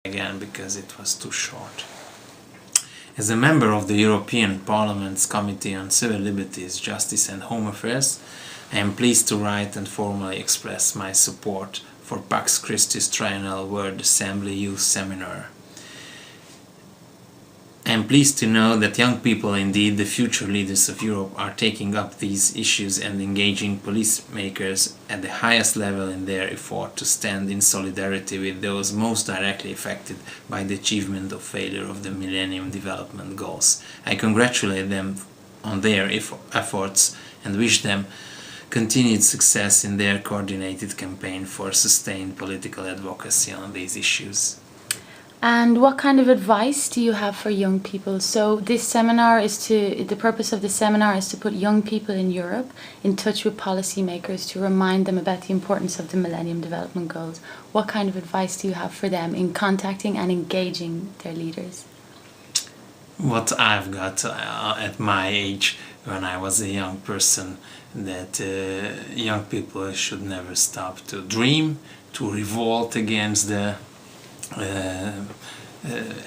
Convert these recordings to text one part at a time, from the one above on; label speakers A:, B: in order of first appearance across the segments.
A: again because it was too short. As a member of the European Parliament's Committee on Civil Liberties, Justice and Home Affairs, I am pleased to write and formally express my support for Pax Christi's Triennial World Assembly Youth Seminar. I am pleased to know that young people, indeed the future leaders of Europe, are taking up these issues and engaging policymakers at the highest level in their effort to stand in solidarity with those most directly affected by the achievement or failure of the Millennium Development Goals. I congratulate them on their efforts and wish them continued success in their coordinated campaign for sustained political advocacy on these issues.
B: And what kind of advice do you have for young people? So this seminar the purpose of the seminar is to put young people in Europe in touch with policymakers to remind them about the importance of the Millennium Development Goals. What kind of advice do you have for them in contacting and engaging their leaders?
A: What I've got at my age, when I was a young person, that young people should never stop to dream, to revolt against the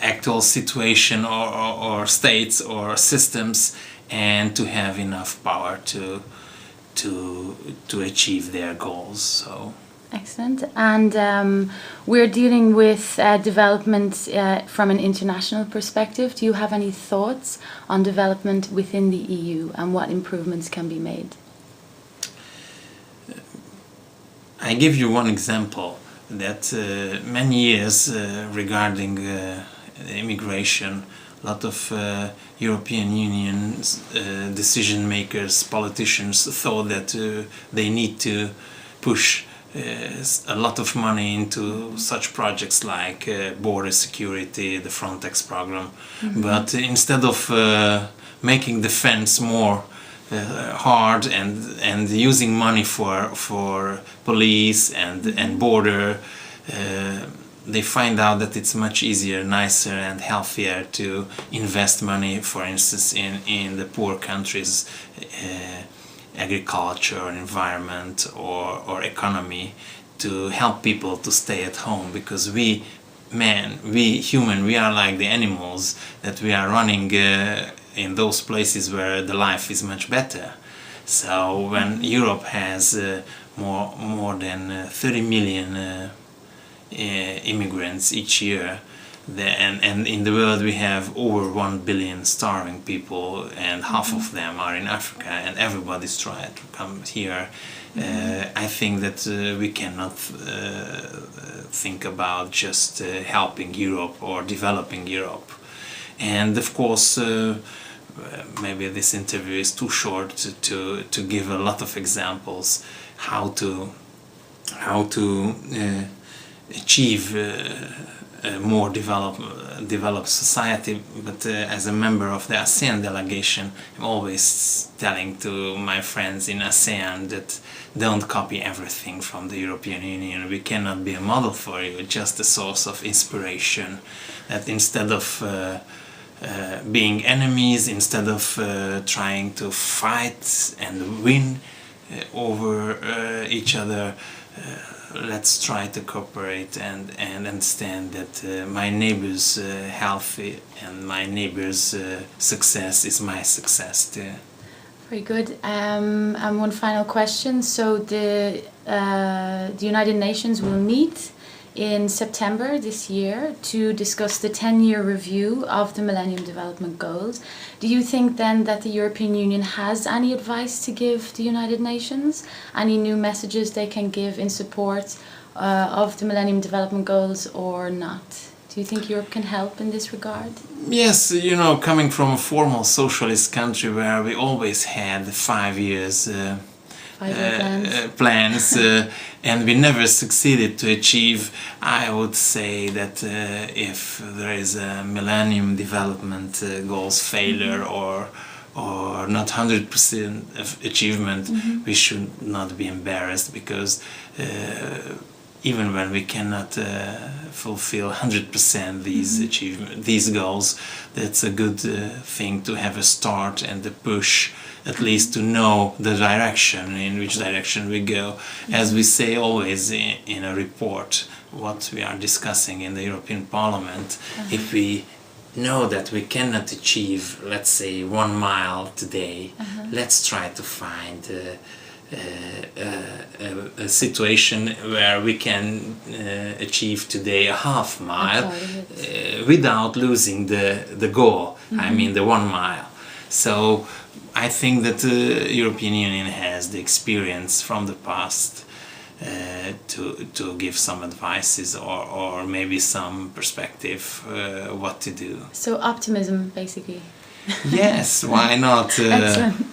A: actual situation or states or systems, and to have enough power to achieve their goals. So
B: excellent. And we're dealing with development from an international perspective. Do you have any thoughts on development within the EU and what improvements can be made?
A: I give you one example. That many years regarding immigration, a lot of European Union decision makers, politicians thought that they need to push a lot of money into such projects like border security, the Frontex program. But instead of making the fence more hard and using money for police and border, they find out that it's much easier, nicer and healthier to invest money, for instance, in the poor countries' agriculture, environment or economy, to help people to stay at home, because we human, we are like the animals, that we are running in those places where the life is much better. So when Europe has more than 30 million immigrants each year, and in the world we have over 1 billion starving people, and half of them are in Africa, and everybody's trying to come here. I think that we cannot think about just helping Europe or developing Europe. And of course, maybe this interview is too short to give a lot of examples how to achieve a more developed society. But as a member of the ASEAN delegation, I'm always telling to my friends in ASEAN that don't copy everything from the European Union. We cannot be a model for you, just a source of inspiration. That instead of being enemies, instead of trying to fight and win over each other, let's try to cooperate and understand that my neighbor's healthy and my neighbor's success is my success too.
B: Very good. And one final question. So the United Nations will meet in September this year to discuss the 10-year review of the Millennium Development Goals. Do you think then that the European Union has any advice to give the United Nations? Any new messages they can give in support of the Millennium Development Goals or not? Do you think Europe can help in this regard?
A: Yes, you know, coming from a formal socialist country where we always had 5 years plans and we never succeeded to achieve, I would say that if there is a Millennium Development Goals failure or not 100% of achievement, we should not be embarrassed, because even when we cannot fulfill 100% these goals, that's a good thing to have a start and a push at least to know the direction, in which direction we go. As we say always in a report, what we are discussing in the European Parliament, if we know that we cannot achieve, let's say, 1 mile today, let's try to find a situation where we can achieve today a half mile without losing the goal, I mean the 1 mile. So I think that the European Union has the experience from the past to give some advices or maybe some perspective what to do.
B: So optimism, basically.
A: Yes, why not?
B: Excellent.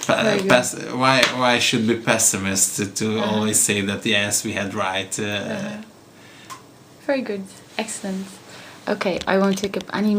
A: Why should be pessimists to always say that yes, we had right?
B: Very good, excellent. Okay, I won't take up any